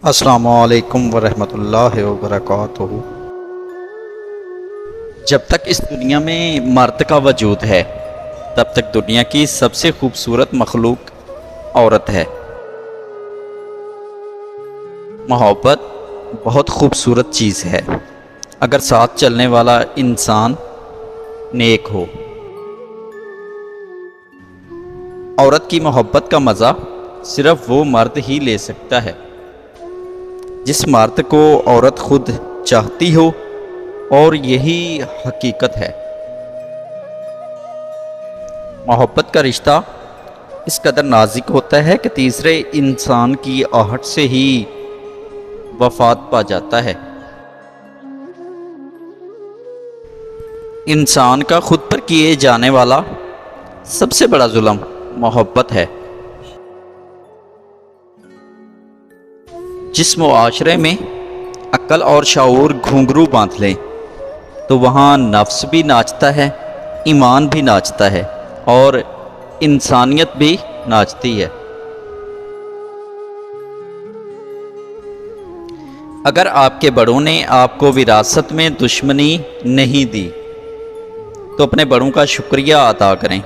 السلام علیکم ورحمۃ اللہ وبرکاتہ۔ جب تک اس دنیا میں مرد کا وجود ہے تب تک دنیا کی سب سے خوبصورت مخلوق عورت ہے۔ محبت بہت خوبصورت چیز ہے اگر ساتھ چلنے والا انسان نیک ہو۔ عورت کی محبت کا مزہ صرف وہ مرد ہی لے سکتا ہے جس مرد کو عورت خود چاہتی ہو، اور یہی حقیقت ہے۔ محبت کا رشتہ اس قدر نازک ہوتا ہے کہ تیسرے انسان کی آہٹ سے ہی وفات پا جاتا ہے۔ انسان کا خود پر کیے جانے والا سب سے بڑا ظلم محبت ہے۔ جس معاشرے میں عقل اور شعور گھنگرو باندھ لیں تو وہاں نفس بھی ناچتا ہے، ایمان بھی ناچتا ہے، اور انسانیت بھی ناچتی ہے۔ اگر آپ کے بڑوں نے آپ کو وراثت میں دشمنی نہیں دی تو اپنے بڑوں کا شکریہ ادا کریں۔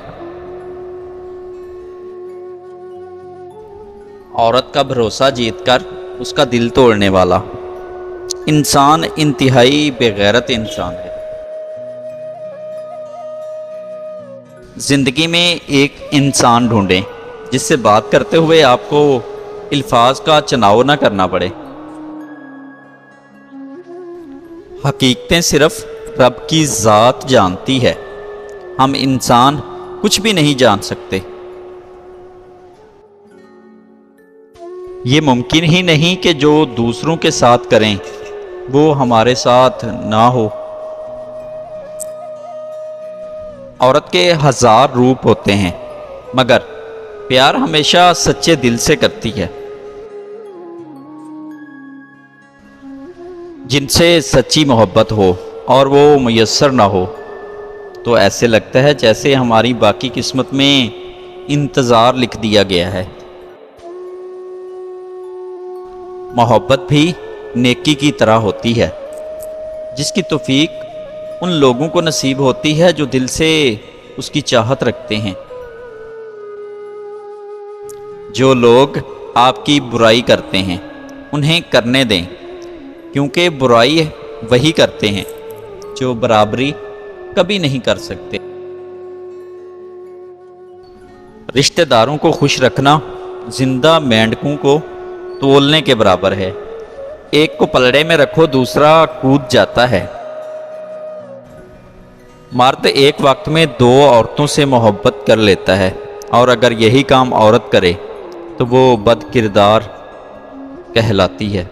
عورت کا بھروسہ جیت کر اس کا دل توڑنے والا انسان انتہائی بے غیرت انسان ہے۔ زندگی میں ایک انسان ڈھونڈیں جس سے بات کرتے ہوئے آپ کو الفاظ کا چناؤ نہ کرنا پڑے۔ حقیقتیں صرف رب کی ذات جانتی ہے، ہم انسان کچھ بھی نہیں جان سکتے۔ یہ ممکن ہی نہیں کہ جو دوسروں کے ساتھ کریں وہ ہمارے ساتھ نہ ہو۔ عورت کے ہزار روپ ہوتے ہیں مگر پیار ہمیشہ سچے دل سے کرتی ہے۔ جن سے سچی محبت ہو اور وہ میسر نہ ہو تو ایسے لگتا ہے جیسے ہماری باقی قسمت میں انتظار لکھ دیا گیا ہے۔ محبت بھی نیکی کی طرح ہوتی ہے جس کی توفیق ان لوگوں کو نصیب ہوتی ہے جو دل سے اس کی چاہت رکھتے ہیں۔ جو لوگ آپ کی برائی کرتے ہیں انہیں کرنے دیں، کیونکہ برائی وہی کرتے ہیں جو برابری کبھی نہیں کر سکتے۔ رشتہ داروں کو خوش رکھنا زندہ مینڈکوں کو تولنے کے برابر ہے۔ ایک کو پلڑے میں رکھو دوسرا کود جاتا ہے۔ مرد ایک وقت میں 2 عورتوں سے محبت کر لیتا ہے، اور اگر یہی کام عورت کرے تو وہ بد کردار کہلاتی ہے۔